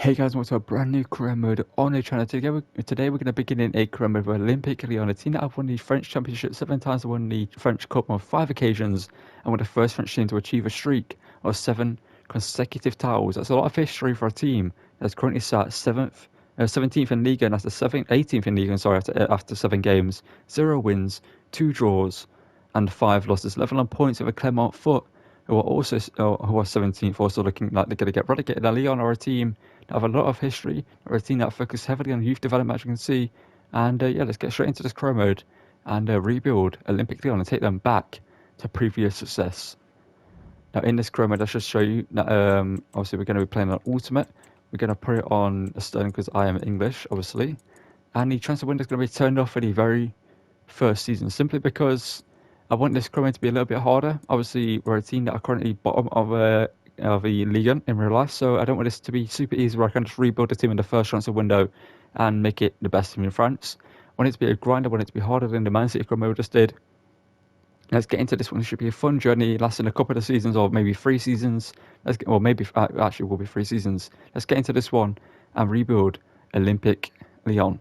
Hey guys, welcome to a brand new career mode on the channel. Today we're going to begin in a career mode with Olympique Lyon, a team that have won the French Championship 7 times, won the French Cup on 5 occasions, and were the first French team to achieve a streak of 7 consecutive titles. That's a lot of history for a team that's currently sat 17th in Liga, and that's the 18th in Liga, sorry, after 7 games, 0 wins, 2 draws, and 5 losses, level on points with a Clermont Foot, who are 17th, also looking like they're going to get relegated. Lyon are a team that have a lot of history, or a team that focus heavily on youth development, as you can see. And yeah, let's get straight into this career mode and rebuild Olympique Lyon and take them back to previous success. Now, in this career mode, let's just show you that obviously we're going to be playing on Ultimate. We're going to put it on Sterling because I am English, obviously. And the transfer window is going to be turned off for the very first season, simply because I want this career mode to be a little bit harder. Obviously, we're a team that are currently bottom of the Ligue in real life, so I don't want this to be super easy where I can just rebuild the team in the first transfer window and make it the best team in France. I want it to be a grind. I want it to be harder than the Man City career mode just did. Let's get into this one. It should be a fun journey lasting a couple of seasons or maybe 3 seasons. Or maybe actually will be 3 seasons. Let's get into this one and rebuild Olympique Lyon.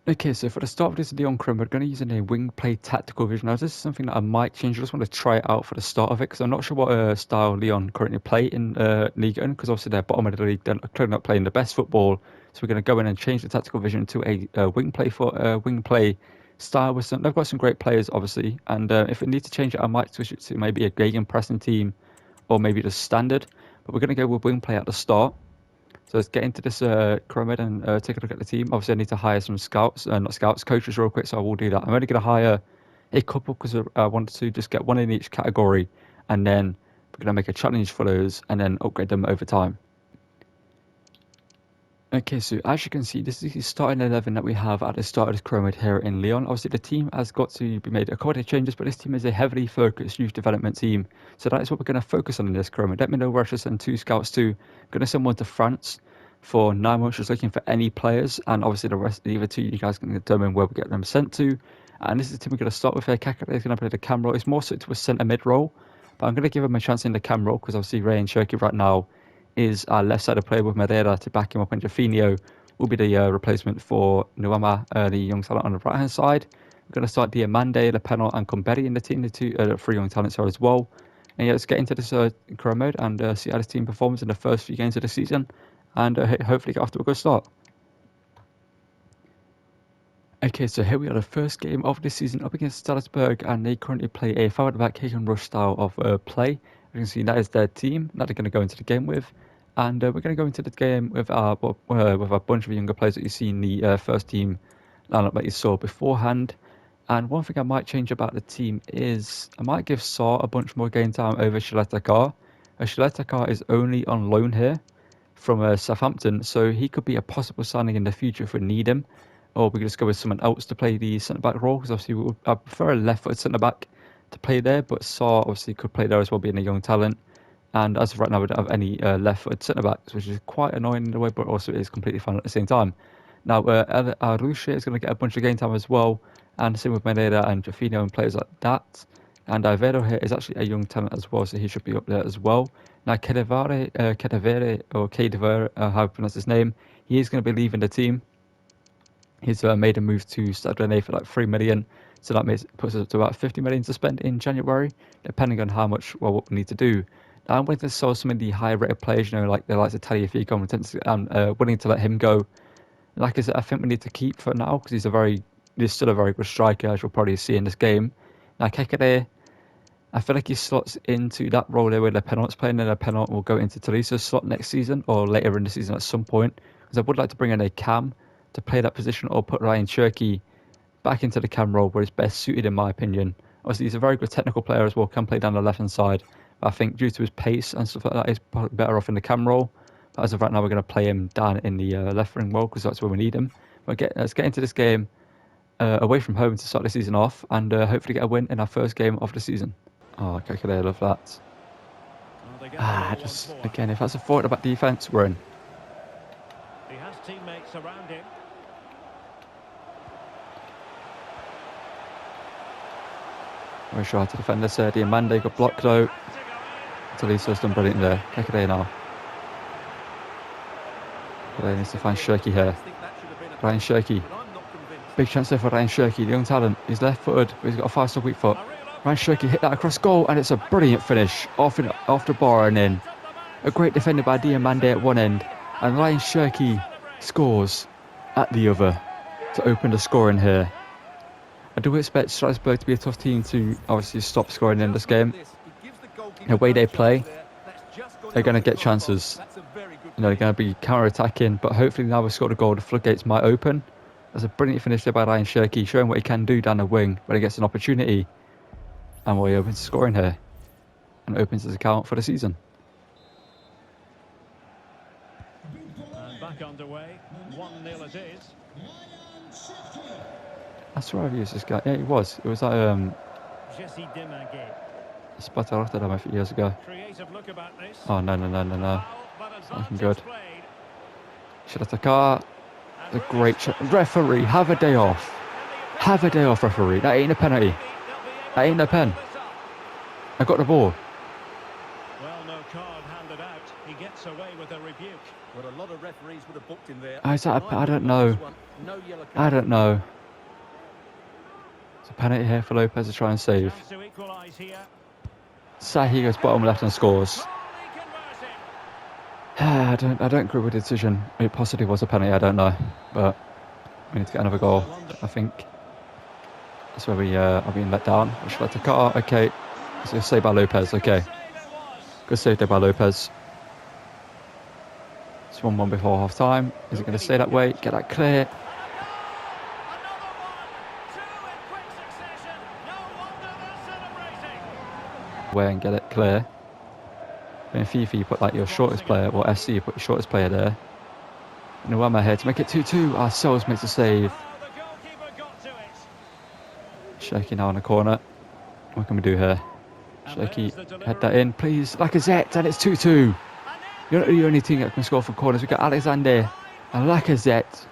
Okay, so for the start of this Lyon career, we're going to use a wing play tactical vision. Now, this is something that I might change. I just want to try it out for the start of it because I'm not sure what style Lyon currently play in Ligue 1, because obviously they're bottom of the league. They're clearly not playing the best football. So we're going to go in and change the tactical vision to a wing play style. They've got some great players, obviously, and if we need to change it, I might switch it to maybe a Gegen pressing team or maybe just standard. But we're going to go with wing play at the start. So let's get into this career mode and take a look at the team. Obviously, I need to hire some coaches real quick, so I will do that. I'm only going to hire a couple because I wanted to just get one in each category, and then we're going to make a challenge for those and then upgrade them over time. Okay, so as you can see, this is the starting 11 that we have at the start of this career mode here in Lyon. Obviously, the team has got to be made a couple of changes, but this team is a heavily focused youth development team. So that is what we're going to focus on in this career mode. Let me know where I should send 2 scouts to. I'm going to send one to France for 9 months, just looking for any players. And obviously, the other 2, you guys can determine where we get them sent to. And this is the team we're going to start with here. Kakare is going to play the cam role. It's more suited to a centre mid role, but I'm going to give him a chance in the cam role because obviously Ray and Cherky right now is our left-sided player with Madeira to back him up, and Jafinho will be the replacement for Nuama, the young talent on the right-hand side. We're going to start Diamande, Le Penal, and Comberi in the team. The 3 young talents are as well. And yeah, let's get into this career mode and see how this team performs in the first few games of the season, and hopefully get off to a good start. Okay, so here we are, the first game of this season up against Strasbourg, and they currently play a forward-back kick and rush style of play. You can see that is their team that they're going to go into the game with, and we're going to go into the game with a bunch of younger players that you see in the first team lineup that you saw beforehand. And one thing I might change about the team is I might give Saw a bunch more game time over Shiletakar. Shiletakar is only on loan here from Southampton, so he could be a possible signing in the future if we need him. Or we could just go with someone else to play the centre-back role, because obviously I prefer a left-footed centre-back to play there, but Saw obviously could play there as well, being a young talent. And as of right now, we don't have any left-footed centre-backs, which is quite annoying in a way, but also is completely fun at the same time. Now, Arusha is going to get a bunch of game time as well, and same with Meneda and Jafinho and players like that. And Ivero here is actually a young talent as well, so he should be up there as well. Now, Kedevere, how I pronounce his name, he is going to be leaving the team. He's made a move to Stade Rennais for like 3 million, so that puts us up to about 50 million to spend in January, depending on how much what we need to do. Now, I'm willing to sell some of the higher rated players, like the likes of Tagliafico, I'm willing to let him go. Like I said, I think we need to keep for now because he's still a very good striker, as you'll probably see in this game. Now, Kekere, I feel like he slots into that role there where the Penalt's playing, and the Penalt will go into Talisa's slot next season or later in the season at some point, because I would like to bring in a Cam to play that position, or put Ryan Cherky back into the cam role where he's best suited, in my opinion. Obviously, he's a very good technical player as well, can play down the left-hand side. But I think due to his pace and stuff like that, he's probably better off in the cam role. But as of right now, we're going to play him down in the left wing role because that's where we need him. But let's get into this game away from home to start the season off, and hopefully get a win in our first game of the season. Oh, okay, I love that. Again, if that's a forward about defence, we're in. He has teammates around him. Very sure how to defend this. Diamande got blocked though. Talisa's done brilliant there. Kekere now. They needs to find Shirky here. Ryan Shirky. Big chance there for Ryan Shirky, the young talent. He's left-footed, but he's got a 5-star weak foot. Ryan Shirky hit that across goal, and it's a brilliant finish. Off the bar and in. A great defender by Diamande at one end, and Ryan Shirky scores at the other to open the scoring here. I do expect Strasbourg to be a tough team to obviously stop scoring in this game. The way they play, they're going to get chances. They're going to be counter-attacking, but hopefully now we've scored a goal, the floodgates might open. That's a brilliant finish there by Ryan Shirky, showing what he can do down the wing when he gets an opportunity. And he opens scoring here, and opens his account for the season. And back underway, 1-0 it is. I swear I've used this guy. Yeah, he was. It was like Jesse Demanguet. Sparta Rotterdam a few years ago. Creative look about this. Oh, no. It's looking good. Shiratakar. The great referee. Have a day off. Have a day off, referee. That ain't a penalty. That ain't a pen. I got the ball. Well, no card handed out. He gets away with a rebuke. Well, a lot of referees would have booked him there. Oh, is that I don't know. I don't know. It's a penalty here for Lopez to try and save. Chance to equalise here. Sahi goes bottom left and scores. I don't agree with the decision. It possibly was a penalty, I don't know. But we need to get another goal, I think. That's where we are being let down. Okay. So saved by Lopez, okay. Good save there by Lopez. It's 1-1 before half time. Is it going to stay that way? Get that clear. Way and get it clear. In FIFA you put like your shortest player, or SC you put your shortest player there. And Nwama here to make it 2-2. Ourselves makes a save. Shaky now in the corner. What can we do here? Shaky, head that in, please. Lacazette, and it's 2-2. You're not the only team that can score from corners. We've got Alexander and Lacazette,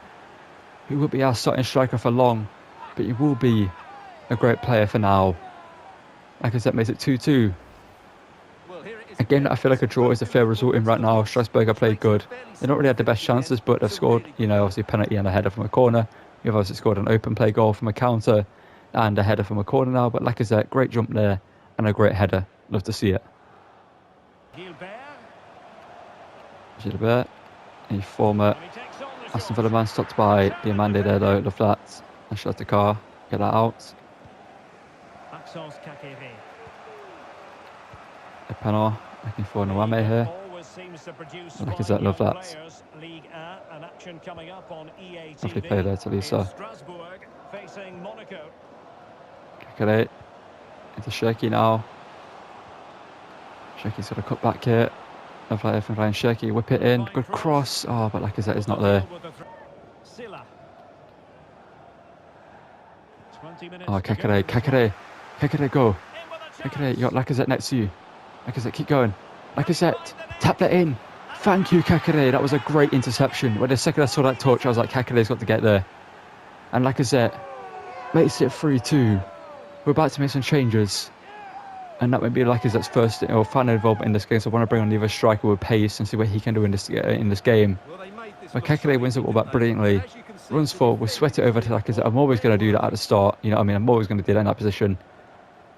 who will be our starting striker for long, but he will be a great player for now. Lacazette makes it 2-2. A game that I feel like a draw is a fair result in right now. Strasbourg have played good. They don't really had the best chances, but they've scored, obviously a penalty and a header from a corner. You've obviously scored an open play goal from a counter and a header from a corner now. But Lacazette, great jump there and a great header. Love to see it. Gilbert, a former Aston Villa man, stopped by Diamande there though. Love that. And shot the car. Get that out. A penalty. Looking for Nwame here. Lacazette, love that. Lovely play there to Lisa. Kakare into Shirky now. Shirky's got a cut back here. Love that from Ryan Shirky. Whip it in. Good cross. Oh, but Lacazette is not there. Oh, Kakare, go. Kakare, you got Lacazette next to you. Lacazette, keep going. Lacazette, tap that in. Thank you, Kakare. That was a great interception. When the second I saw that touch, I was like, Kakare's got to get there. And Lacazette makes it 3-2. We're about to make some changes. And that might be Lacazette's first or final involvement in this game. So I want to bring on the other striker with pace and see what he can do in this game. But Kakare wins the ball back brilliantly. Runs forward, we'll sweat it over to Lacazette. I'm always going to do that at the start. I'm always going to do that in that position.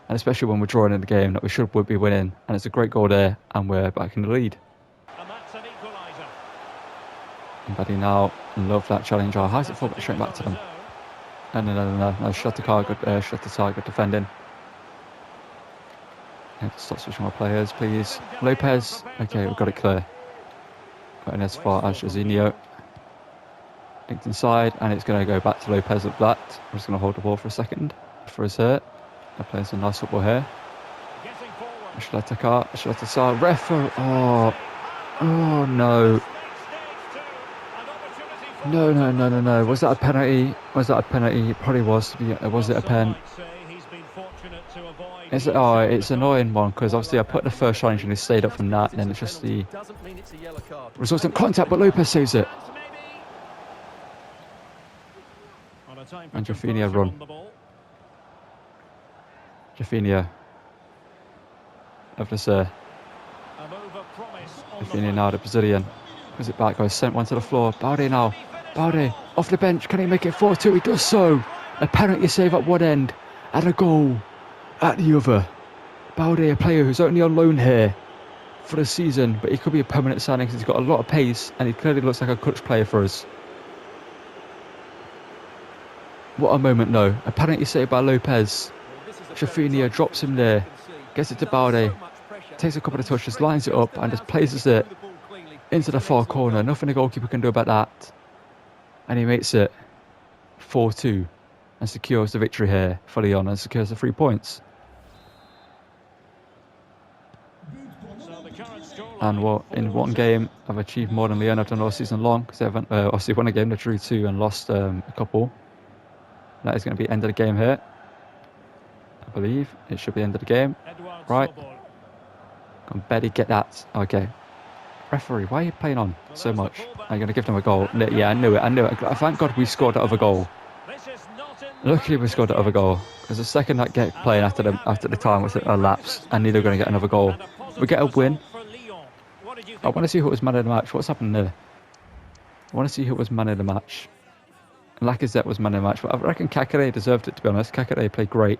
And especially when we're drawing in the game that we would be winning. And it's a great goal there, and we're back in the lead. And that's an equaliser. Buddy now, love that challenge. Oh, how's it fall straight back to them? No. Shut the car, good defending. Stop switching my players, please. Lopez, okay, we've got it clear. Got in as far as Jorginho. Linked inside, and it's going to go back to Lopez at that. I'm just going to hold the ball for a second for us here. They're playing some nice football here. Shalatakar, referee. Oh no. No. Was that a penalty? It probably was. Was it a pen? It's an annoying one because obviously I put the first challenge and he stayed up from that, and then it's just the resultant contact, but Lopez saves it. And Jaffinia run. Jaffinia. Love to say. Jaffinia now, the Brazilian. Was it back? I sent one to the floor. Balde now. Balde off the bench. Can he make it 4-2? He does so. A penalty save at one end and a goal at the other. Balde, a player who's only on loan here for the season, but he could be a permanent signing because he's got a lot of pace and he clearly looks like a clutch player for us. What a moment, though. A penalty saved by Lopez. Shafinha drops him there, gets it to Balde, takes a couple of touches, lines it up and just places it into the far corner. Nothing the goalkeeper can do about that. And he makes it 4-2 and secures the victory here for Lyon and secures the 3 points. And what in one game I've achieved more than Lyon have done all season long, because they haven't obviously won a game, they drew 2 and lost a couple. That is going to be end of the game here. I believe it should be end of the game. Right. Can Betty get that? Okay. Referee, why are you playing on so much? Are you going to give them a goal? Yeah, I knew it. Thank God we scored that other goal. Luckily we scored that other goal, because the second that get playing after the time was elapsed, I knew they were going to get another goal. We get a win. I want to see who was man of the match. What's happened there? I want to see who was man of the match. Lacazette was man of the match, but I reckon Kakare deserved it, to be honest. Kakare played great.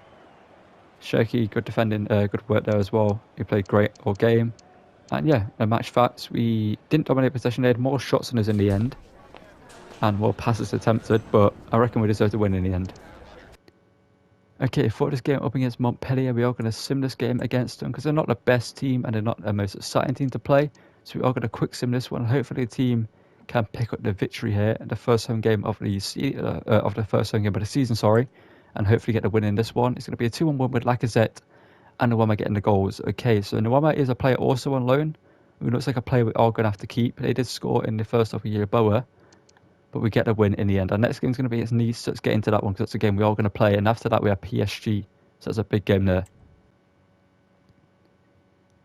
Cherki, good defending, good work there as well. He played great all game. And yeah, match facts, we didn't dominate possession. They had more shots than us in the end and more passes attempted, but I reckon we deserved to win in the end. Okay, for this game up against Montpellier, we are going to sim this game against them because they're not the best team and they're not the most exciting team to play. So we are going to quick sim this one. Hopefully the team can pick up the victory here in the first home game of the season, sorry, and hopefully get the win in this one. It's going to be a 2-1 win with Lacazette and Nwama getting the goals. Okay, so Nwama is a player also on loan, who looks like a player we are going to have to keep. They did score in the first half of Boa, but we get a win in the end. Our next game is going to be against Nice, so let's get into that one because that's a game we are going to play. And after that, we have PSG, so that's a big game there.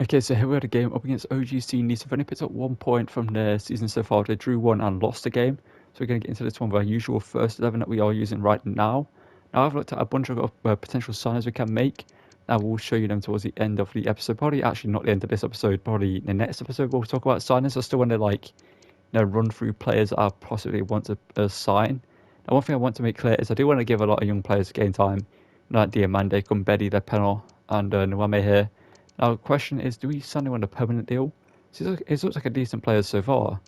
Okay, so here we had a game up against OGC Nice. We've only picked up 1 point from their season so far. They drew 1 and lost a game. So we're going to get into this one with our usual first 11 that we are using right now. Now I've looked at a bunch of potential signings we can make. I will show you them towards the end of the episode. Probably actually not the end of this episode. Probably the next episode we'll talk about signings. I still want to run through players that I possibly want to sign. Now one thing I want to make clear is I do want to give a lot of young players game time. Like Diamande, Gumbedi, Lepeno and Nwame here. Now the question is, do we sign him on a permanent deal? So he looks like a decent player so far.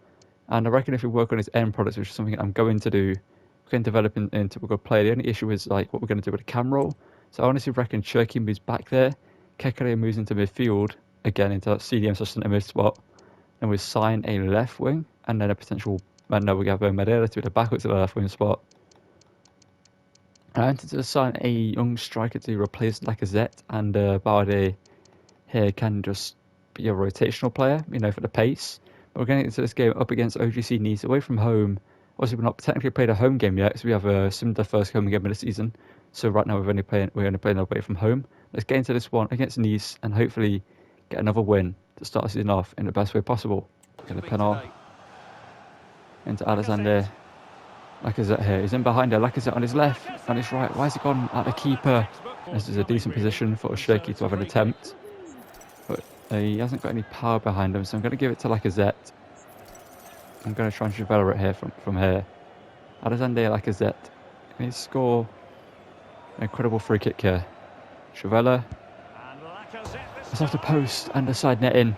And I reckon if we work on his end products, which is something I'm going to do, we can develop into a good player. The only issue is what we're going to do with the cam roll. So I honestly reckon Cherki moves back there. Kekere moves into midfield, again into that CDM centre mid spot. And we sign a left wing, and then a potential, and now we have Medela to the backwards to the left wing spot. I wanted to sign a young striker to replace Lacazette, and Balde here can just be a rotational player, for the pace. But we're going into this game up against OGC Nice, away from home. Obviously, we've not technically played a home game yet, so we have a similar first home game of the season. So right now we're only playing away from home. Let's get into this one against Nice and hopefully get another win to start the season off in the best way possible. Get a penalty into Alexander. Lacazette here. He's in behind there. Lacazette on his left, on his right. Why has he gone at the keeper? This is a decent position for Shaky to have an attempt. But he hasn't got any power behind him, so I'm going to give it to Lacazette. I'm going to try and Chevella it here from here. Alexander Lacazette. Can he score? An incredible free kick here. Chevella. It's off the post and the side netting.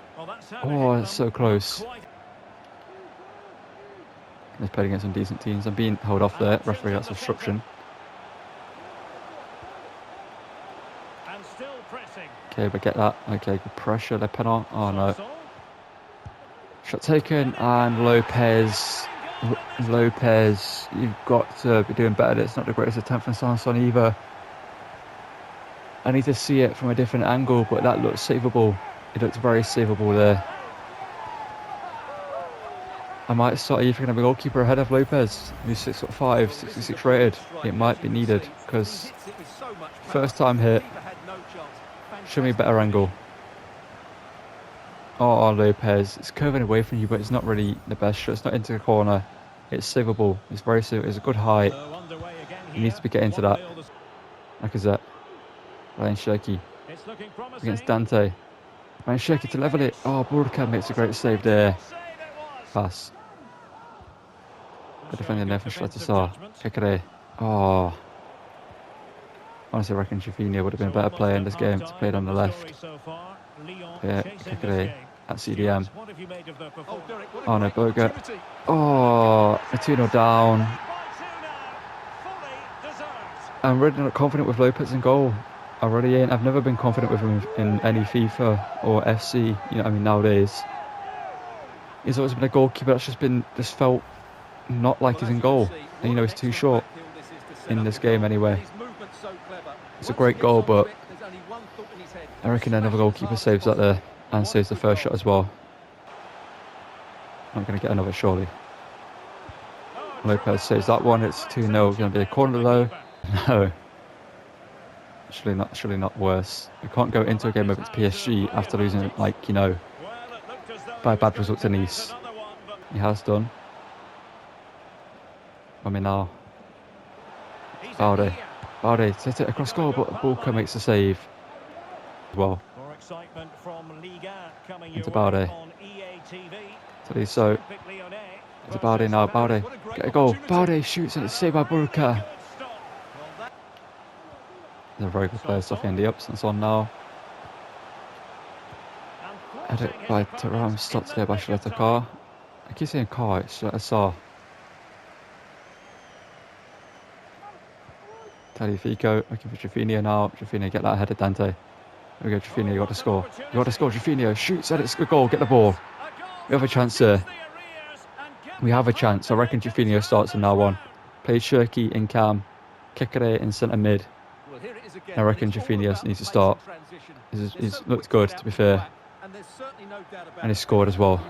Oh, it's so close. He's played against some decent teams. I'm being held off there. Referee, that's obstruction. Okay, but get that. Okay, good pressure. The penalty. Oh no. Shot taken, and Lopez, you've got to be doing better. It's not the greatest attempt from Sanson either. I need to see it from a different angle, but that looks savable. It looks very savable there. I might start even a goalkeeper ahead of Lopez, who's 6'5", 66 rated. It might be needed, because first time hit, show me a better angle. Oh, Lopez, it's curving away from you, but it's not really the best shot. It's not into the corner. It's savable. It's very savable. It's a good height. He needs to be getting to that. Lacazette. Ryan Shaky against Dante. Ryan Shaky to level it. Oh, Burka makes a great save there. pass. Good defending there from Defensive Schlatter. judgment. Kekere. Oh. Honestly, I reckon Rafinha would have been a better player in this game to play it on the left. Yeah, Kekere at CDM. Oh no, Berger. Oh, a 2-0 down. I'm really not confident with Lopez in goal. I really ain't. I've never been confident with him in any FIFA or FC. You know what I mean? Nowadays, he's always been a goalkeeper that's just felt not like he's in goal. And you know, he's too short in this game anyway. It's a great goal, but I reckon another goalkeeper saves that there and saves the first shot as well. I'm going to get another surely. Lopez saves that one. It's 2-0. Going to be a corner though. No. Surely not worse. We can't go into a game against PSG after losing, like, you know, by bad results in Nice. He has done. I mean now. Balde hit it across goal, but Bulka makes the save as well. Into Balde. So into Balde now. Balde, get a goal. Balde shoots and it's saved by Bulka. They're a very good player, Sofiane Diop's and it's on now. Edit by Thuram, stopped there by Schlatter. I keep saying car, it's Schlatter. Tagliafico looking for Rafinha now. Rafinha, get that headed, Dante. There we go, Rafinha, you got to score. You got to score, Rafinha. Shoots at it, it's a goal, get the ball. We have a chance here. We have a chance. I reckon Rafinha starts from now on. Play Shirky in cam. Kekere in centre mid. I reckon Rafinha needs to start. He's looked good, to be fair. And he scored as well.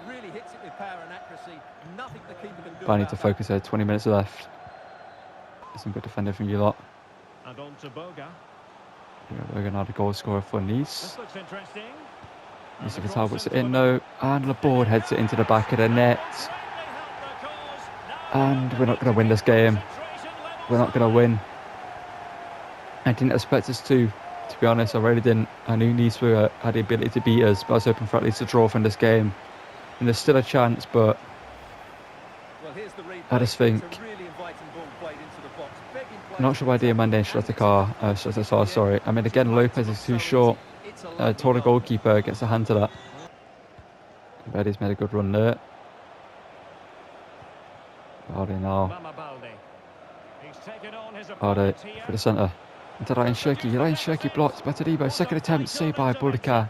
But I need to focus here. 20 minutes left. Some good defending from you lot. And on to Boga. We're going to have a goal scorer for Nice. Mr. Vital puts it in though. And Laborde heads it into the back of the net. And we're not going to win this game. We're not going to win. I didn't expect us to be honest. I really didn't. I knew Nice had the ability to beat us, but I was hoping for at least a draw from this game. And there's still a chance, but I just think... I'm not sure why Diamande and Schlatter, sorry. I mean, again, Lopez is too short. Taller goalkeeper gets a hand to that. Betty's made a good run there. Balde now. Balde for the centre. Into Ryan Shirky. Ryan Shirky blocked by Tadibo. Second attempt, saved by Bulka.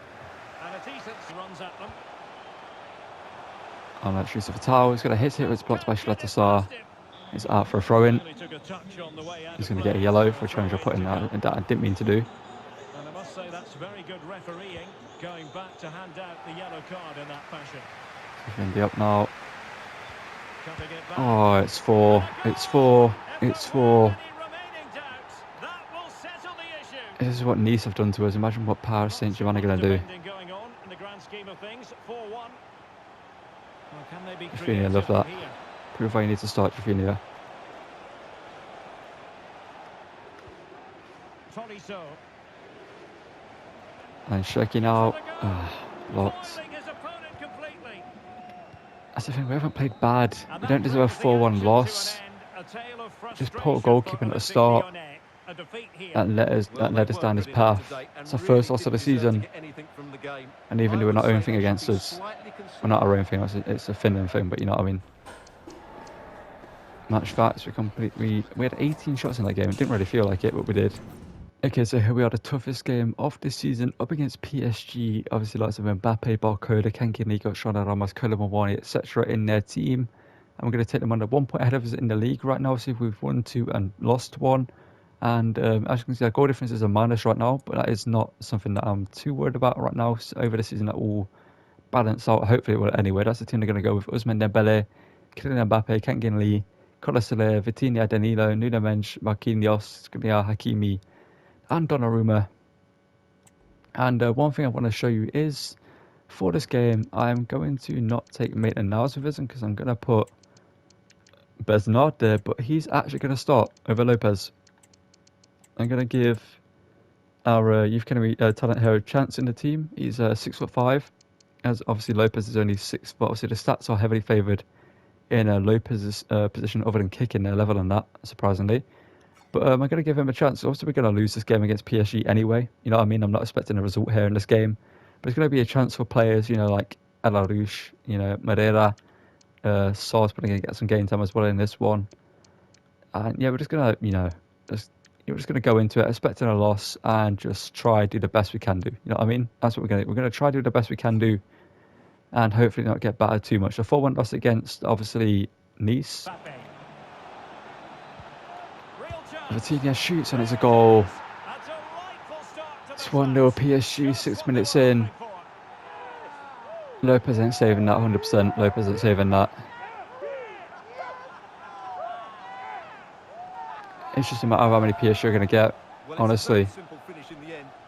And that shoots of Vital. He's going to hit it, but it's blocked by Schlatter. He's out for a throw-in. He's going to get a yellow for a challenge I put in that I didn't mean to do. And I must say that's very good refereeing, going back to hand out the yellow card in that fashion. He's going to be up now. Oh, it's 4. It's 4. It's 4. This is what Nice have done to us. Imagine what Paris Saint-Germain are going to do. Rafinha, I love that. Prove why you need to start Rafinha. And Shirky now. Lots. That's the thing, we haven't played bad. We don't deserve a 4-1 loss. Just poor goalkeeping at the start. That led us down this path. It's our first loss of the season. And even though we're not our own thing against us. Well, not our own thing, it's a Finland thing, but you know what I mean. Match facts, we had 18 shots in that game. It didn't really feel like it, but we did. Okay, so here we are, the toughest game of this season up against PSG. Obviously, lots of Mbappe, Barcola, Kenki, Nico, Shona Ramos, Kola Mawani, etc. in their team. And we're going to take them under 1 point ahead of us in the league right now. So we've won 2 and lost 1. And as you can see, our goal difference is a minus right now, but that is not something that I'm too worried about right now. So over the season, that will balance out. Hopefully, it will anyway. That's the team they're going to go with. Ousmane Dembele, Kylian Mbappe, Kenki Lee, Kolasile, Vitinha, Danilo, Nuno Mendes, Marquinhos, Skriniar, Hakimi, and Donnarumma. And one thing I want to show you is, for this game, I'm going to not take Maitland-Niles with us because I'm going to put Besnard there, but he's actually going to start over Lopez. I'm going to give our youth academy talent hero a chance in the team. He's 6'5", as obviously Lopez is only 6 foot. Obviously the stats are heavily favoured in Lopez's position other than kicking. They're level on that, surprisingly. But I'm going to give him a chance. Obviously we're going to lose this game against PSG anyway. You know what I mean? I'm not expecting a result here in this game. But it's going to be a chance for players, you know, like El Arouche, you know, Moreira, Sars probably going to get some game time as well in this one. And yeah, we're just going to, you know, we're just going to go into it expecting a loss and just try do the best we can do. You know what I mean? That's what we're going to do. We're going to try do the best we can do and hopefully not get battered too much. The 4-1 loss against, obviously, Nice. Vitinha shoots and it's a goal. It's 1-0 PSG, 6 minutes in. Lopez ain't saving that, 100%. Lopez ain't saving that. It's just a matter of how many PSG are going to get, honestly.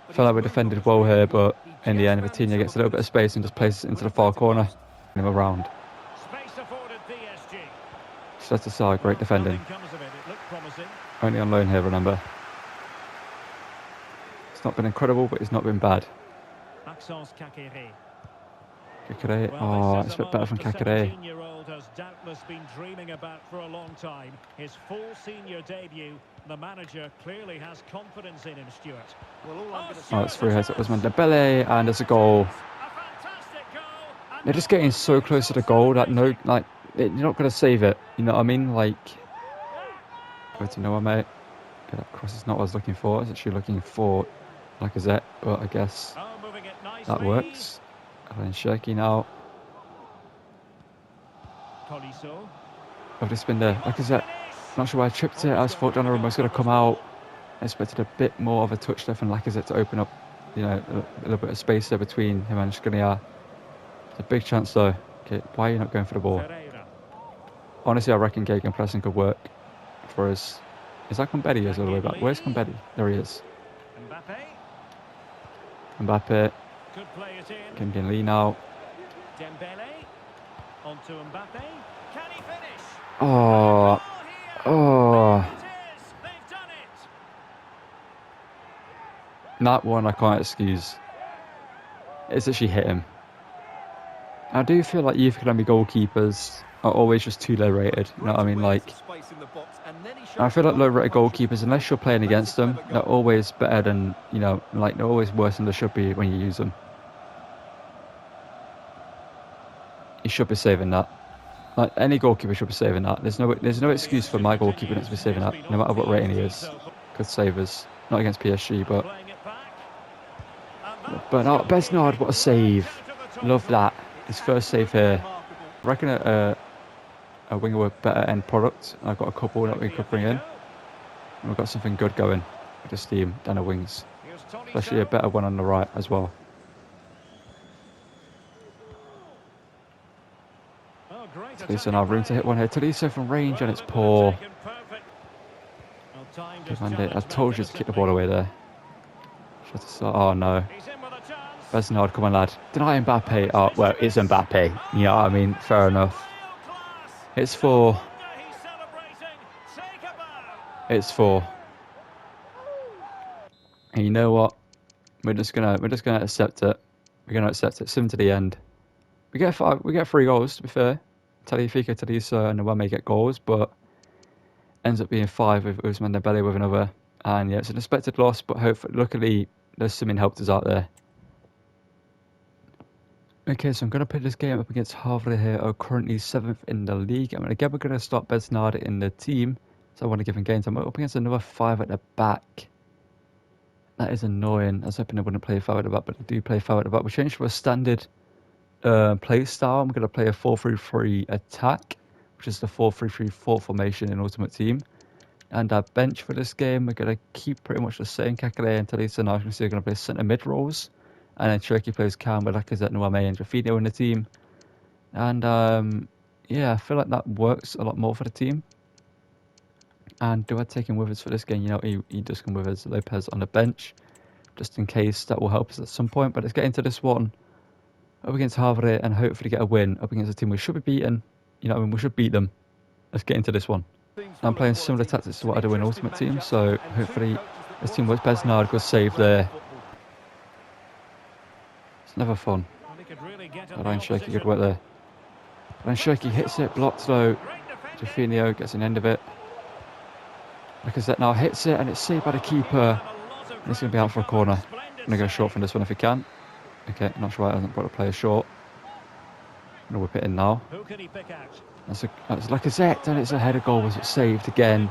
I feel like we defended well here, but in the end, Vitinha gets a little bit of space and just places it into the far corner. Him around. Set aside, great defending. Only on loan here, remember. It's not been incredible, but it's not been bad. Kakere, oh, it's a bit better from Kakere. Has doubtless been dreaming about for a long time. His full senior debut. The manager clearly has confidence in him, Stuart. Oh, it's free hit. It was Dembele, and there's a goal. They're just getting so close to the goal that no, like, you're not going to save it. You know what I mean? Like, go to Noah, mate. Get that cross is not what I was looking for. I was actually looking for Lacazette, but I guess that works. And then Shirky now. I've just been there. Lacazette. Not sure why I tripped it. I just thought Donnarumma was going to come out. I expected a bit more of a touch there from Lacazette to open up, you know, a little bit of space there between him and Skriniar. It's a big chance though. Okay, why are you not going for the ball? Honestly, I reckon gegenpressing could work for us. Is that Combetti all the way back? Where's Combetti? There he is. Mbappe. Olympique Lyon now. Onto Mbappe. Can he finish? Oh. Oh. That one I can't excuse. It's that she hit him. I do feel like youth academy goalkeepers are always just too low rated. You know what I mean? Like, I feel like low rated goalkeepers, unless you're playing against them, they're always better than, you know, like they're always worse than they should be when you use them. You should be saving that. Like, any goalkeeper should be saving that. There's no excuse for my goalkeeper not to be saving that, no matter what rating he is. Good savers. Not against PSG, but oh, Besnard, what a save. Love that. His first save here. I reckon a winger with better end product. I've got a couple that we could bring in. And we've got something good going with this team than a wings. Especially a better one on the right as well. Tolisso now room to hit one here. Tolisso from range and it's poor. I told you to kick the ball away there. Oh no. Besnard, come on lad. Deny Mbappe. Oh, well, it's Mbappe. You know what I mean? Fair enough. It's 4. It's 4. And you know what? We're just gonna accept it. We're gonna accept it. 7 to the end. We get 3 goals, to be fair. Tagliafico, Tolisso and Nwame get goals, but ends up being 5 with Ousmane Dembele with another. And yeah, it's an expected loss, but hopefully, luckily, there's something helped us out there. Okay, so I'm going to put this game up against Havre here, currently 7th in the league. And again, we're going to start Besnard in the team, so I want to give him game time. I'm up against another 5 at the back. That is annoying. I was hoping they wouldn't play 5 at the back, but they do play 5 at the back. We changed to a standard play style. I'm going to play a 4-3-3 attack, which is the 4-3-3-4 formation in Ultimate Team. And our bench for this game, we're going to keep pretty much the same. Kakere and Tolisso now, you can see we're going to play centre mid roles. And then Turkey plays Cam with Lacazette, Nwame and Rafinha in the team. And yeah, I feel like that works a lot more for the team. And do I take him with us for this game? You know, he does come with us. Lopez on the bench, just in case that will help us at some point. But let's get into this one. Up against Havre and hopefully get a win. Up against a team we should be beaten. You know, I mean, we should beat them. Let's get into this one. I'm playing similar tactics to what I do in Ultimate Team. So hopefully this team works. Besnard, good save there. It's never fun. Ryan Shaky, good work there. Ryan Shaky hits it, blocked though. Jaffinio gets an end of it. Lacazette now hits it, and it's saved by the keeper. And it's going to be out for a corner. I'm going to go short from this one if he can. Okay, not sure why I hasn't brought the player short. I'm going to whip it in now. That's Lacazette, and it's a header goal. Was it saved again?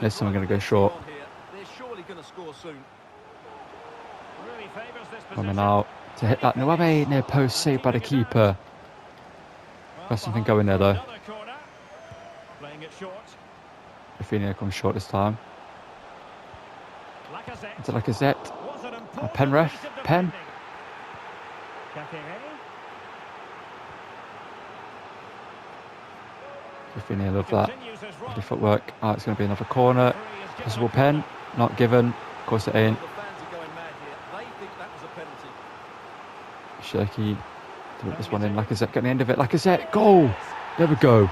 This time I'm going to go short. Coming out to hit that Nwebe near post, saved by the keeper. Got something going there though. Rafinha comes short this time. To Lacazette. Pen ref. Pen. Rafinha, love that. Lovely footwork. Oh, it's going to be another corner. Possible pen. Not given. Of course it ain't. Shaky to put this one in. Lacazette getting the end of it. Lacazette, goal! There we go.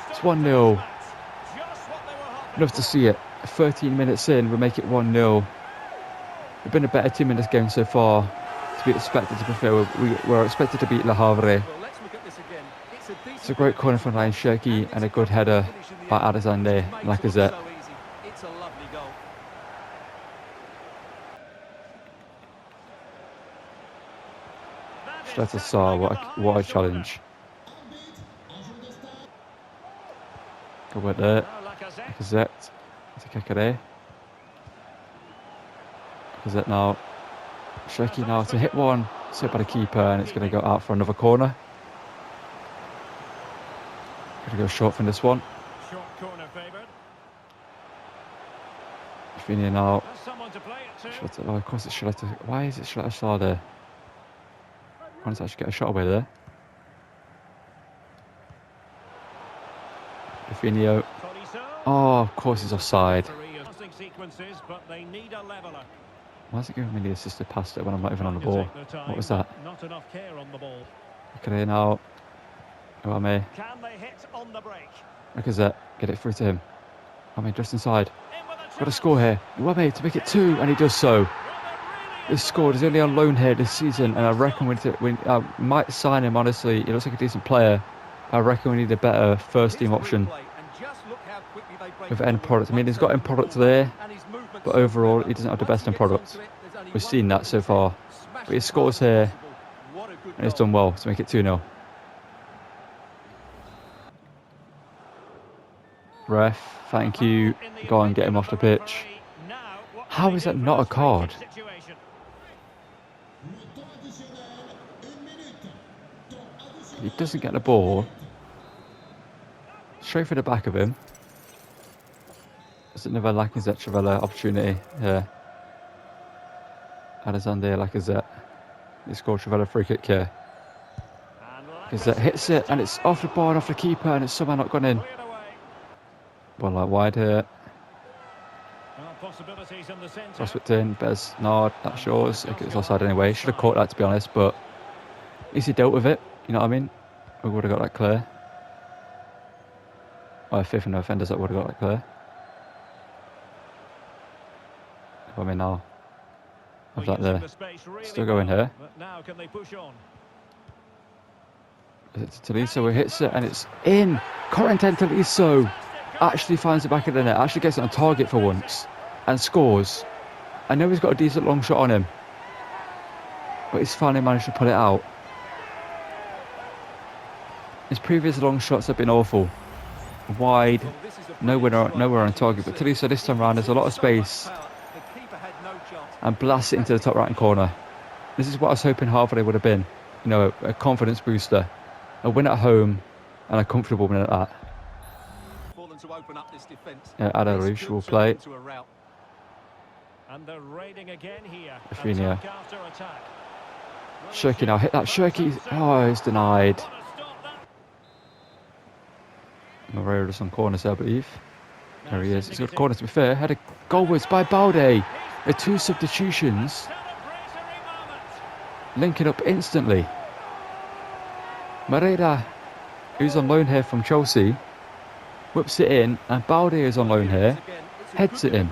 It's 1-0. Love to see it. 13 minutes in, we make it 1-0. We've been a better team in this game so far. To be expected, to be fair, we were expected to beat Le Havre. It's a great corner from Ryan Shaky and a good header by Alexander Lacazette. Strata Saar, what a challenge. Good work there. Lacazette to Kekere. Lacazette now. Shaky now to hit one. Saved by the keeper, and it's going to go out for another corner. Going to go short from this one. Short corner favoured. Rafinha now. Someone to play it to. Strata, oh, of course it's Strata. Why is it Strata Saar there? Wants to actually get a shot away there. Rafinha. Oh, of course he's offside. Why is it giving me the assisted pass there when I'm not even on the ball? What was that? Not enough care on the ball. Look at it now. Uame. Can they hit on the break? Lacazette, get it through to him. Uame just inside. Got a score here. Uame to make it 2, and he does so. This scored. He's only on loan here this season, and I reckon we might sign him. Honestly, he looks like a decent player. I reckon we need a better first team option with end product. I mean, he's got end product there, but overall, he doesn't have the best end product. We've seen that so far. But he scores here, and he's done well to make it 2-0. Ref, thank you. Go on, get him off the pitch. How is that not a card? He doesn't get the ball. Straight for the back of him. There's another Lacazette Travella opportunity here. Alexander Lacazette. He scored Travella free kick here. Lacazette hits it, and it's off the bar and off the keeper, and it's somehow not gone in. Well, like wide here. Cross it in. Bez Nard. That shows. It's offside anyway. Should have caught that, to be honest, but at least he dealt with it. You know what I mean? We would have got that clear. Oh, fifth and no offenders that would have got that clear. I mean, now have that there. Still going here. Is it to Tolisso who hits it, and it's in. Corentin Tolisso actually finds the back of the net, actually gets it on target for once, and scores. I know he's got a decent long shot on him, but he's finally managed to pull it out. His previous long shots have been awful. Wide, nowhere on target. But Tolisso this time round, there's a lot of space, and blasts it into the top right hand corner. This is what I was hoping Havre would have been. You know, a confidence booster, a win at home, and a comfortable win at that. Yeah, Adarouche will play. Rafinha. Shirky now hit that. Shirky. Oh, it's denied. Moreira does some corners there, I believe. There he is. It's a good corner, to be fair. Had a goalwards by Balde. The two substitutions linking up instantly. Moreira, who's on loan here from Chelsea, whips it in, and Balde is on loan here, heads it in.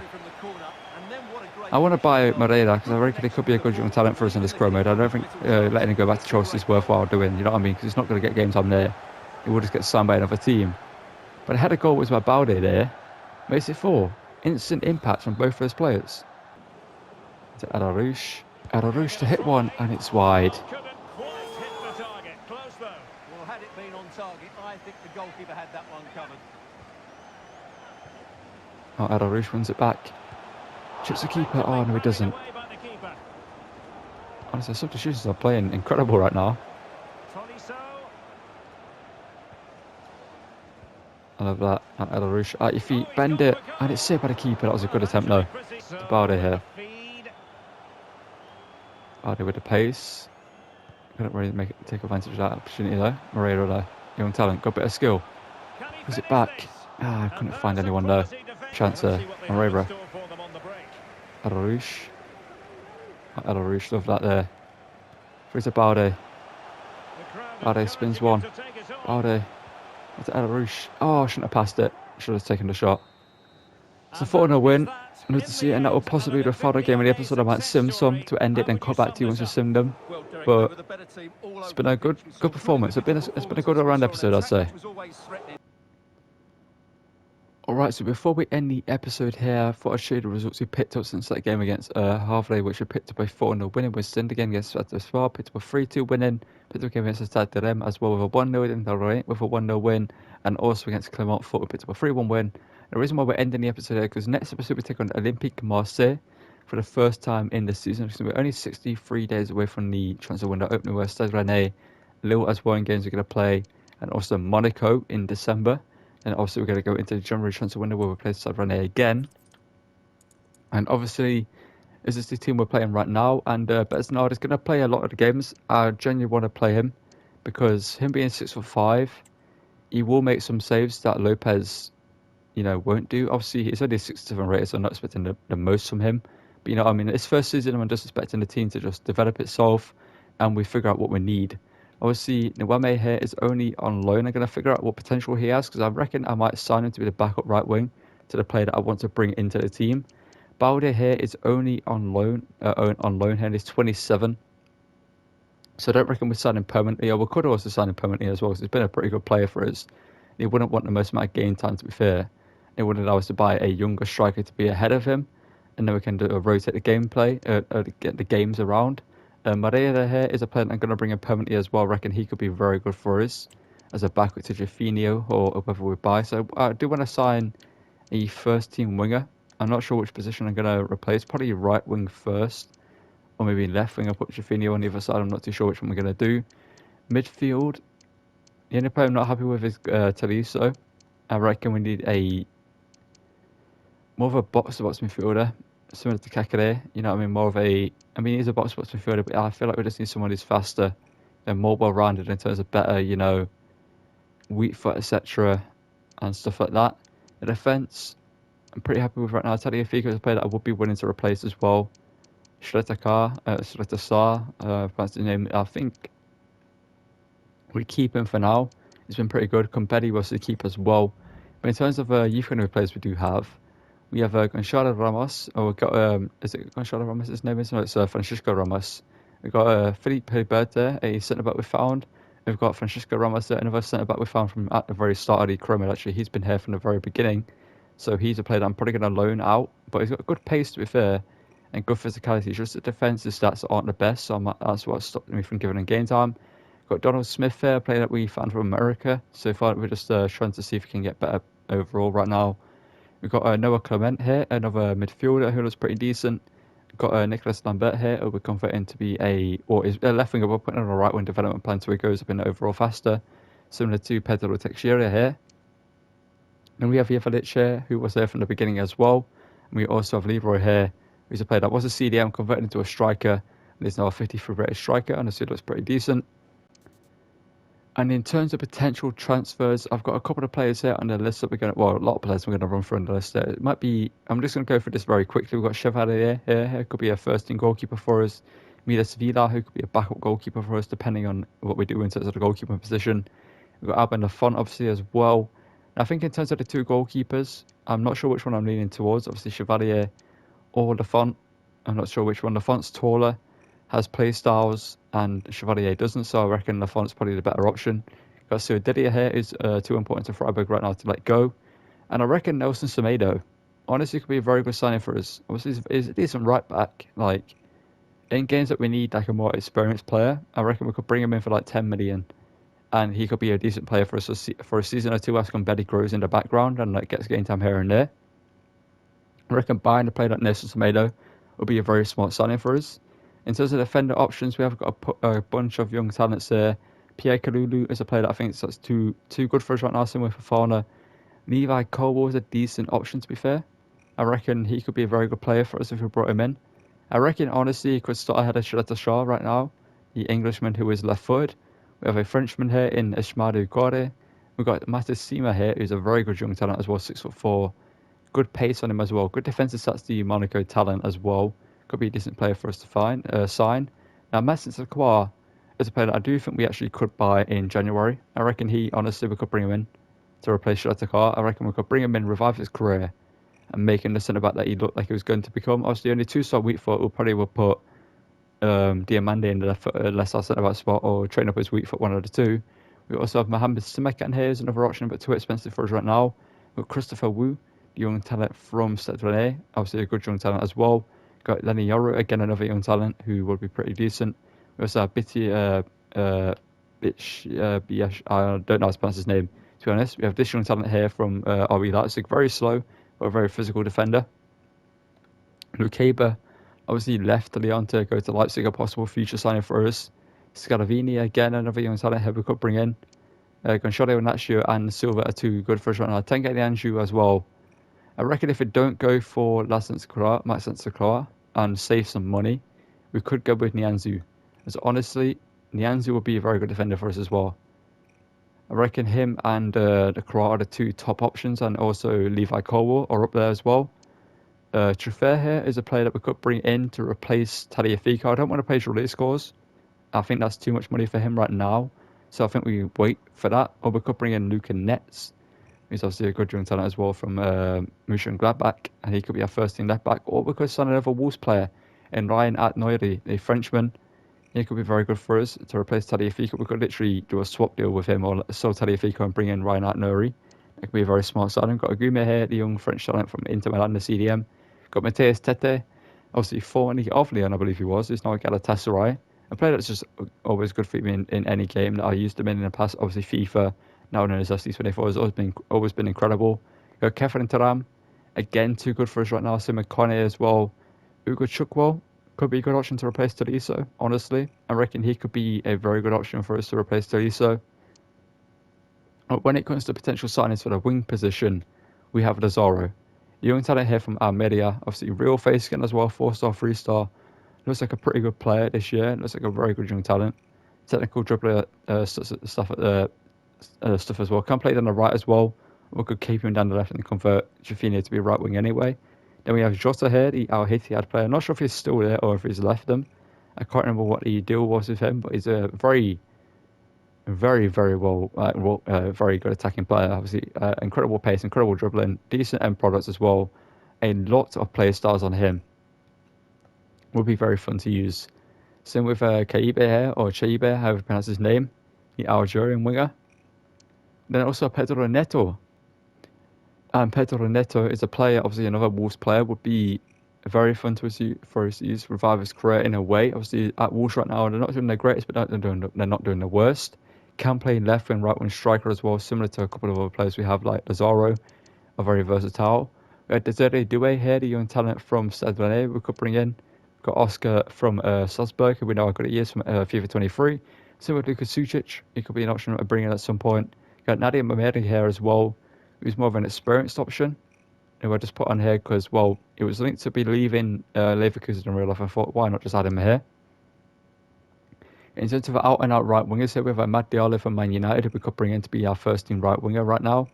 I want to buy Moreira because I reckon he could be a good young talent for us in this Chrome mode. I don't think letting him go back to Chelsea is worthwhile doing, you know what I mean? Because he's not going to get game time there. He will just get signed by another team. But I had a goal was by Balde there. Makes it 4. Instant impact from both those players. To Adarouche. Adarouche to hit one, and it's wide. Couldn't quite hit the target. Close though. Well, had it been on target, I think the goalkeeper had that one covered. Oh, Adarouche wins it back. Chips the keeper. Oh, no, he doesn't. Honestly, substitutions are playing incredible right now. I love that. Adarouche at your feet. Bend it. And it's saved by the keeper. That was a good attempt, though. To Balde here. Balde with the pace. Couldn't really take advantage of that opportunity, though. Moreira, though. Young talent. Got a bit of skill. Was it back? Ah, I couldn't find anyone, though. Chance there. Moreira. Adarouche. Adarouche, love that there. Through to Balde. Balde spins one. Balde. It's Adarouche. Oh, I shouldn't have passed it. Should have taken the shot. It's a 4-0 win. I need to see it, and that will possibly be the final game of the episode. I might sim some to end it, then cut back to you once you sim them. But it's been a good performance. It's been a good all-round episode, I'd say. Alright, so before we end the episode here, I thought I'd show you the results we picked up since that game against Harvey, which we picked up a 4-0 winning with Sind again against Stade Spa, picked up a 3-2 winning, picked up a game against Stade de Rem as well with a 1-0 in the with a 1-0 win, and also against Clermont Foot we picked up a 3-1 win. The reason why we're ending the episode here, because next episode we take on Olympique Marseille for the first time in the season. So we're only 63 days away from the transfer window opening where Stade Rennais, Lille as well in games we're going to play, and also Monaco in December. And obviously we're going to go into the January transfer window where we play Stade Rennais again. And obviously, this is the team we're playing right now. And Besnard is going to play a lot of the games. I genuinely want to play him because him being 6'5", he will make some saves that Lopez, won't do. Obviously, he's only a 67 rated, so I'm not expecting the most from him. But I mean, it's first season, I'm just expecting the team to just develop itself and we figure out what we need. Obviously, Nwame here is only on loan. I'm going to figure out what potential he has because I reckon I might sign him to be the backup right wing to the player that I want to bring into the team. Balde here is only on loan here, and he's 27. So I don't reckon we sign him permanently, or we could also sign him permanently as well because he's been a pretty good player for us. He wouldn't want the most amount of game time, to be fair. It would allow us to buy a younger striker to be ahead of him, and then we can rotate the gameplay, get the games around. Moreira here is a player I'm going to bring in permanently as well. I reckon he could be very good for us as a backup to Jaffinho or whoever we buy. So I do want to sign a first team winger. I'm not sure which position I'm going to replace. Probably right wing first, or maybe left wing. I'll put Jaffinho on the other side. I'm not too sure which one we're going to do. Midfield, the only player I'm not happy with is Taliso. I reckon we need more of a box-to-box midfielder, similar to Kakare, he's a box-to-box midfielder, but I feel like we just need someone who's faster and more well-rounded in terms of better, weak foot, etc., and stuff like that. The defence, I'm pretty happy with right now. Tagliafico is a player that I would be willing to replace as well. Shretakar, that's the name. I think we keep him for now. He's been pretty good. Competi was the keep as well. But in terms of youth academy players we do have, we have Gonçalo Ramos, or we've got, is it Gonçalo Ramos his name is? No, it's Francisco Ramos. We've got Felipe Hilberto, a centre-back we found. We've got Francisco Ramos there, another centre-back we found from at the very start of the Chrome. Actually, he's been here from the very beginning. So he's a player that I'm probably going to loan out. But he's got good pace, to be fair, and good physicality. Just the defensive stats aren't the best, so that's what stopped me from giving him game time. Got Donald Smith here, a player that we found from America. So far, we're just trying to see if we can get better overall right now. We've got Noah Clement here, another midfielder who looks pretty decent. We've got Nicolas Lambert here, who we're converting to be is a left winger, we're putting on a right wing development plan so he goes up in overall faster, similar to Pedro Teixeira here. And we have Yevalic here, who was there from the beginning as well. And we also have Leroy here, who's a player that was a CDM, converted into a striker, and is now a 53 rated striker, and I see it looks pretty decent. And in terms of potential transfers, I've got a couple of players here on the list that a lot of players we're going to run through on the list there. It might be, I'm just going to go through this very quickly. We've got Chevalier here, who could be a first team goalkeeper for us. Milas Vila, who could be a backup goalkeeper for us, depending on what we do in terms of the goalkeeper position. We've got Alban Lafont, obviously, as well. And I think in terms of the two goalkeepers, I'm not sure which one I'm leaning towards. Obviously, Chevalier or Lafont. I'm not sure which one. Lafont's taller, has play styles, and Chevalier doesn't, so I reckon Lafont's probably the better option. Got Didier here is too important to Freiburg right now to let go. And I reckon Nelson Semedo, honestly, could be a very good signing for us. Obviously, he's a decent right back. Like, in games that we need like a more experienced player, I reckon we could bring him in for like 10 million. And he could be a decent player for us for a season or two as Betty grows in the background and like gets game time here and there. I reckon buying a player like Nelson Semedo would be a very smart signing for us. In terms of defender options, we have got a bunch of young talents there. Pierre Kalulu is a player that I think is too good for us right now, similar for Fafana. Levi Colwell is a decent option, to be fair. I reckon he could be a very good player for us if we brought him in. I reckon, honestly, he could start ahead of Shirley Shaw right now, the Englishman who is left-footed. We have a Frenchman here in Ismail Gore. We've got Matis Sima here, who's a very good young talent as well, 6'4". Good pace on him as well. Good defensive stats, the Monaco talent as well. Could be a decent player for us to sign. Now, Messi Sakwa is a player that I do think we actually could buy in January. I reckon honestly, we could bring him in to replace Shatakar. I reckon we could bring him in, revive his career, and make him the centre back that he looked like he was going to become. Obviously, only 2-star weak foot. We'll probably put Diamande in the left side centre back spot or train up his weak foot, one of the two. We also have Mohamed Simakan here as another option, but too expensive for us right now. We've got Christopher Wu, young talent from Stade Rennais, obviously a good young talent as well. Got Lenny Yoru, again another young talent who will be pretty decent. We also have I don't know how to pronounce his name, to be honest. We have this young talent here from RB Leipzig, very slow, but a very physical defender. Lukeba obviously left Lyon to go to Leipzig, a possible future signing for us. Scaravini, again, another young talent here we could bring in. Gonçalo Nacho and Silva are too good for us right now. Tengue Lianju as well. I reckon if we don't go for Maxence Croix and save some money, we could go with Nianzou. As honestly, Nianzou would be a very good defender for us as well. I reckon him and the Croix are the two top options, and also Levi Colwell are up there as well. Truffert here is a player that we could bring in to replace Tagliafico. I don't want to pay his release scores. I think that's too much money for him right now. So I think we wait for that. Or we could bring in Luca Netz. He's obviously a good young talent as well from Mönchengladbach, and he could be our first team left back. Or we could sign another Wolves player in Ryan Atnoiri, a Frenchman. He could be very good for us to replace Tagliafico. We could literally do a swap deal with him or sell Tagliafico and bring in Ryan Atnoiri. It could be a very smart signing. Got Agume here, the young French talent from Inter Milan, the CDM. Got Matthias Tete, obviously formerly of Lyon, I believe he was. He's now at Galatasaray. A player that's just always good for me in any game that I used him in the past. Obviously FIFA, now known as SD24, has always been incredible. Got Kefren Taram, again too good for us right now. Simon Kone as well. Ugo Chukwuel could be a good option to replace Tolisso, honestly. I reckon he could be a very good option for us to replace Tolisso. When it comes to potential signings for the wing position, we have Lazaro. Young talent here from Almeria, obviously real face skin as well, 4-star, 3-star. Looks like a pretty good player this year. Looks like a very good young talent. Technical dribbler stuff as well. Can play down the right as well. We could keep him down the left and convert Rafinha to be right wing anyway. Then we have Jota here, the Al Ittihad player. I'm not sure if he's still there or if he's left them. I can't remember what the deal was with him, but he's a very very good attacking player. Obviously, incredible pace, incredible dribbling, decent end products as well. A lot of play styles on him. Would be very fun to use. Same with Kaibe here, or Chaibe, however you pronounce his name, the Algerian winger. Then also Pedro Neto. And Pedro Neto is a player, obviously another Wolves player, would be very fun for us to use, revive his career in a way. Obviously at Wolves right now, they're not doing their greatest, but they're not doing the worst. Can play left wing, right wing striker as well, similar to a couple of other players we have like Lazaro, are very versatile. We had Desiree Doué here, the young talent from Stade Rennais we could bring in. Got Oscar from Salzburg, who we know how good he is from FIFA 23. Similar to Luka Sucic, he could be an option to bring in at some point. Got Nadia Mamedi here as well, who's more of an experienced option, who I just put on here because, well, it was linked to be leaving Leverkusen in real life. I thought, why not just add him here? In terms of out-and-out right wingers here, we have Amad Diallo from Man United, who we could bring in to be our first team right winger right now.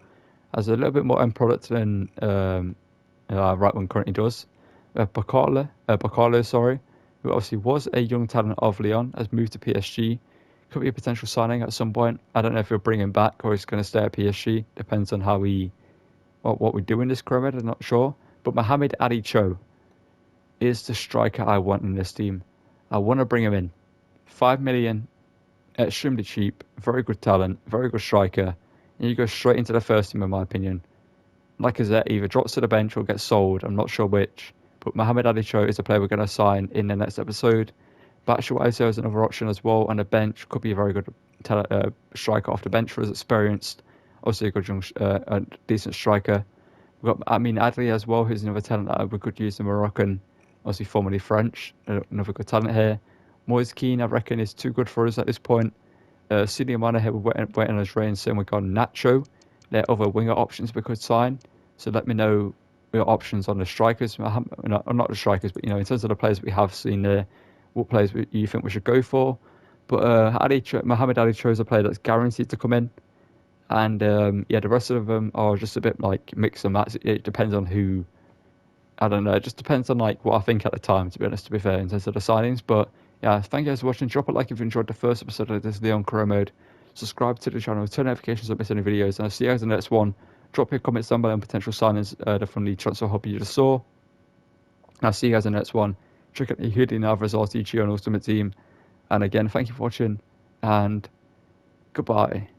Has a little bit more end product than right wing currently does. Bakala, who obviously was a young talent of Lyon, has moved to PSG. Could be a potential signing at some point. I don't know if we'll bring him back or he's going to stay at PSG. Depends on how what we do in this pyramid. I'm not sure. But Mohamed Ali Cho, is the striker I want in this team. I want to bring him in. 5 million, extremely cheap, very good talent, very good striker. And you go straight into the first team, in my opinion. Lacazette either drops to the bench or gets sold. I'm not sure which. But Mohamed Ali Cho is a player we're going to sign in the next episode. Batshuayi is another option as well on the bench. Could be a very good striker off the bench for his experienced. Also a good young, a decent striker. We've got Amin Adli as well, who's another talent that we could use in Moroccan, obviously formerly French. Another good talent here. Moise Keane, I reckon, is too good for us at this point. Sadio Mane here, we're waiting on his reign. Same with Nacho. There are other winger options we could sign. So let me know your options on the strikers. Not the strikers, but in terms of the players we have seen there, what players you think we should go for. But Mohamed Ali chose a player that's guaranteed to come in. And the rest of them are just a bit like mix and match. It depends on who. I don't know. It just depends on what I think at the time. To be honest, to be fair, in terms of the signings. But yeah, thank you guys for watching. Drop a like if you enjoyed the first episode of this Lyon career mode. Subscribe to the channel, turn notifications so don't miss any videos. And I'll see you guys in the next one. Drop your comments down below on potential signings from the transfer hub you just saw. And I'll see you guys in the next one. Check out the Julian Alvarez RTG on Ultimate Team. And again, thank you for watching and goodbye.